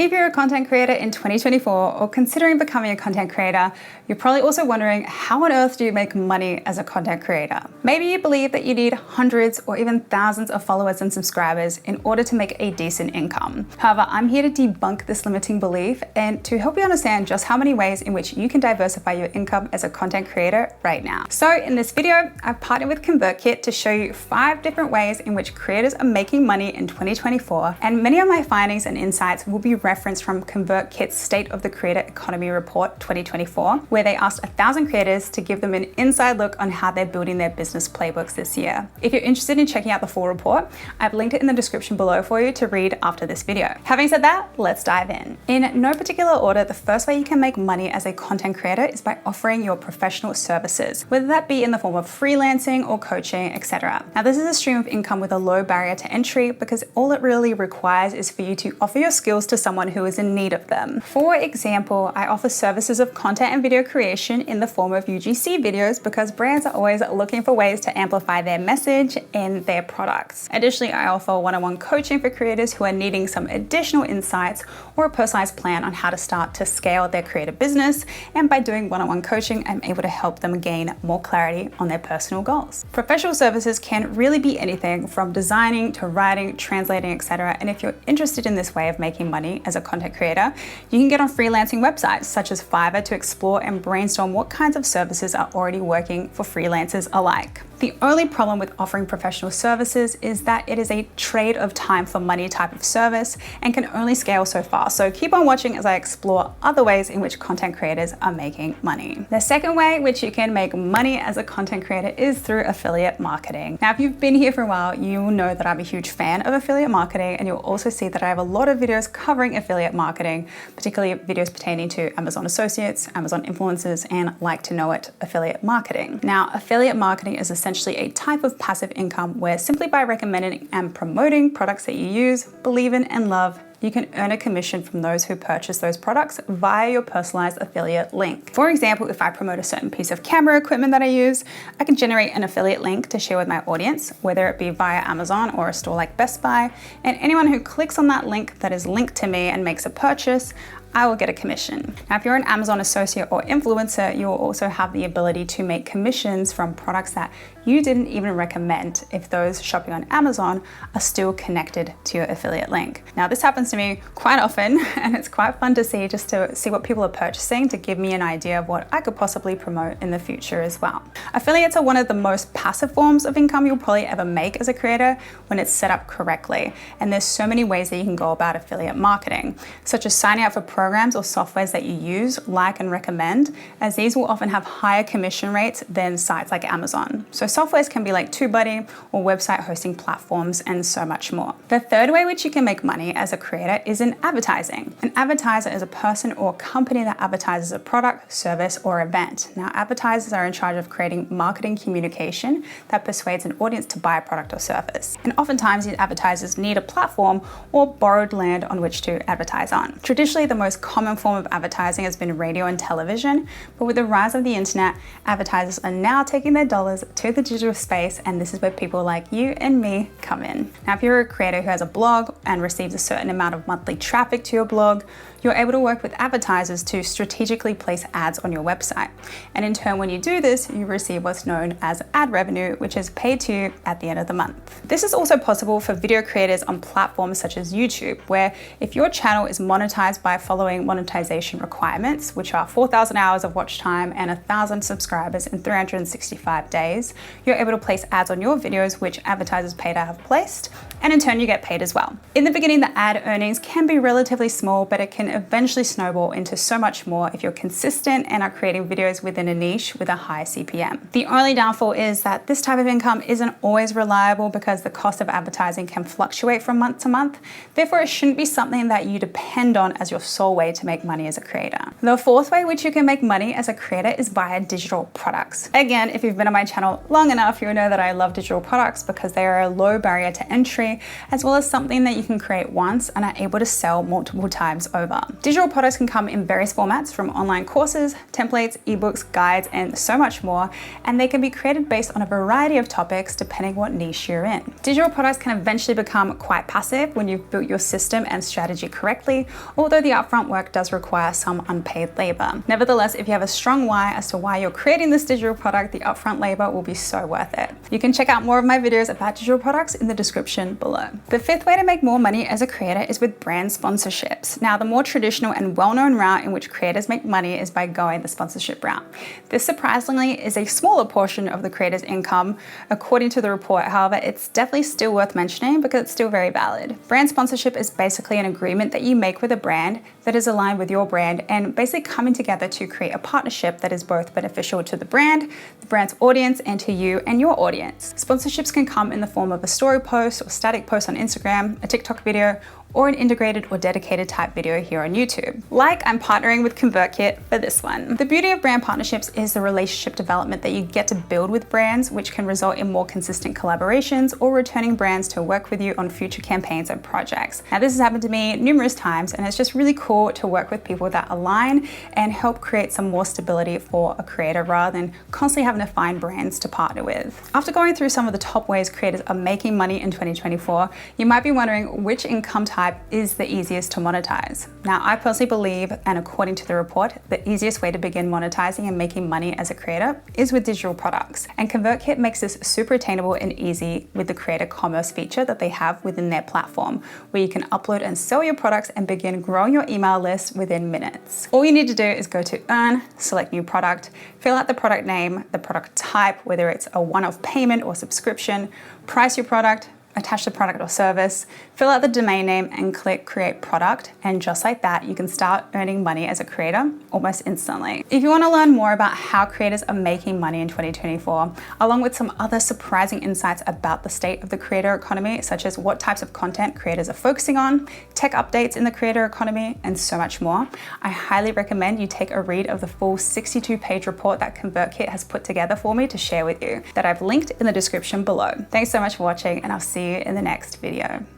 If you're a content creator in 2024 or considering becoming a content creator, you're probably also wondering, how on earth do you make money as a content creator? Maybe you believe that you need hundreds or even thousands of followers and subscribers in order to make a decent income. However, I'm here to debunk this limiting belief and to help you understand just how many ways in which you can diversify your income as a content creator right now. So in this video, I've partnered with ConvertKit to show you 5 different ways in which creators are making money in 2024, and many of my findings and insights will be referenced from ConvertKit's State of the Creator Economy Report 2024, where they asked 1,000 creators to give them an inside look on how they're building their business playbooks this year. If you're interested in checking out the full report, I've linked it in the description below for you to read after this video. Having said that, let's dive in. In no particular order, the first way you can make money as a content creator is by offering your professional services, whether that be in the form of freelancing or coaching, etc. Now, this is a stream of income with a low barrier to entry because all it really requires is for you to offer your skills to someone who is in need of them. For example, I offer services of content and video creation in the form of UGC videos because brands are always looking for ways to amplify their message and their products. Additionally, I offer one-on-one coaching for creators who are needing some additional insights or a personalized plan on how to start to scale their creative business. And by doing one-on-one coaching, I'm able to help them gain more clarity on their personal goals. Professional services can really be anything from designing to writing, translating, etc. And if you're interested in this way of making money as a content creator, you can get on freelancing websites such as Fiverr to explore and brainstorm what kinds of services are already working for freelancers alike. The only problem with offering professional services is that it is a trade of time for money type of service and can only scale so far. So keep on watching as I explore other ways in which content creators are making money. The second way which you can make money as a content creator is through affiliate marketing. Now, if you've been here for a while, you will know that I'm a huge fan of affiliate marketing, and you'll also see that I have a lot of videos covering affiliate marketing, particularly videos pertaining to Amazon Associates, Amazon influencers, and like to know it affiliate marketing. Now, affiliate marketing is essentially a type of passive income where simply by recommending and promoting products that you use, believe in, and love, you can earn a commission from those who purchase those products via your personalized affiliate link. For example, if I promote a certain piece of camera equipment that I use, I can generate an affiliate link to share with my audience, whether it be via Amazon or a store like Best Buy, and anyone who clicks on that link that is linked to me and makes a purchase, I will get a commission. Now, if you're an Amazon associate or influencer, you will also have the ability to make commissions from products that you didn't even recommend if those shopping on Amazon are still connected to your affiliate link. Now, this happens to me quite often, and it's quite fun to see just to see what people are purchasing to give me an idea of what I could possibly promote in the future as well. Affiliates are one of the most passive forms of income you'll probably ever make as a creator when it's set up correctly. And there's so many ways that you can go about affiliate marketing, such as signing up for programs or softwares that you use, like, and recommend, as these will often have higher commission rates than sites like Amazon. So softwares can be like TubeBuddy or website hosting platforms and so much more. The third way which you can make money as a creator is in advertising. An advertiser is a person or company that advertises a product, service, or event. Now, advertisers are in charge of creating marketing communication that persuades an audience to buy a product or service. And oftentimes these advertisers need a platform or borrowed land on which to advertise on. Traditionally, the most common form of advertising has been radio and television, but with the rise of the internet, advertisers are now taking their dollars to the digital space, and this is where people like you and me come in. Now, if you're a creator who has a blog and receives a certain amount of monthly traffic to your blog, you're able to work with advertisers to strategically place ads on your website. And in turn, when you do this, you receive what's known as ad revenue, which is paid to you at the end of the month. This is also possible for video creators on platforms such as YouTube, where if your channel is monetized by following monetization requirements, which are 4,000 hours of watch time and 1,000 subscribers in 365 days, you're able to place ads on your videos, which advertisers pay to have placed, and in turn you get paid as well. In the beginning, the ad earnings can be relatively small, but it can eventually snowball into so much more if you're consistent and are creating videos within a niche with a high CPM. The only downfall is that this type of income isn't always reliable because the cost of advertising can fluctuate from month to month. Therefore, it shouldn't be something that you depend on as your sole way to make money as a creator. The fourth way which you can make money as a creator is via digital products. Again, if you've been on my channel long enough, you'll know that I love digital products because they are a low barrier to entry economy, as well as something that you can create once and are able to sell multiple times over. Digital products can come in various formats, from online courses, templates, ebooks, guides, and so much more, and they can be created based on a variety of topics depending what niche you're in. Digital products can eventually become quite passive when you've built your system and strategy correctly, although the upfront work does require some unpaid labor. Nevertheless, if you have a strong why as to why you're creating this digital product, the upfront labor will be so worth it. You can check out more of my videos about digital products in the description below. The fifth way to make more money as a creator is with brand sponsorships. Now, the more traditional and well-known route in which creators make money is by going the sponsorship route. This surprisingly is a smaller portion of the creator's income, according to the report. However, it's definitely still worth mentioning because it's still very valid. Brand sponsorship is basically an agreement that you make with a brand that is aligned with your brand, and basically coming together to create a partnership that is both beneficial to the brand's audience, and to you and your audience. Sponsorships can come in the form of a story post or static post on Instagram, a TikTok video, or an integrated or dedicated type video here on YouTube. Like I'm partnering with ConvertKit for this one. The beauty of brand partnerships is the relationship development that you get to build with brands, which can result in more consistent collaborations or returning brands to work with you on future campaigns and projects. Now, this has happened to me numerous times, and it's just really cool to work with people that align and help create some more stability for a creator rather than constantly having to find brands to partner with. After going through some of the top ways creators are making money in 2024, you might be wondering which income type is the easiest to monetize. Now, I personally believe, and according to the report, the easiest way to begin monetizing and making money as a creator is with digital products. And ConvertKit makes this super attainable and easy with the creator commerce feature that they have within their platform, where you can upload and sell your products and begin growing your email list within minutes. All you need to do is go to Earn, select New Product, fill out the product name, the product type, whether it's a one-off payment or subscription, price your product, attach the product or service, fill out the domain name, and click Create Product. And just like that, you can start earning money as a creator almost instantly. If you want to learn more about how creators are making money in 2024, along with some other surprising insights about the state of the creator economy, such as what types of content creators are focusing on, tech updates in the creator economy, and so much more, I highly recommend you take a read of the full 62-page report that ConvertKit has put together for me to share with you, that I've linked in the description below. Thanks so much for watching, and I'll see you in the next video.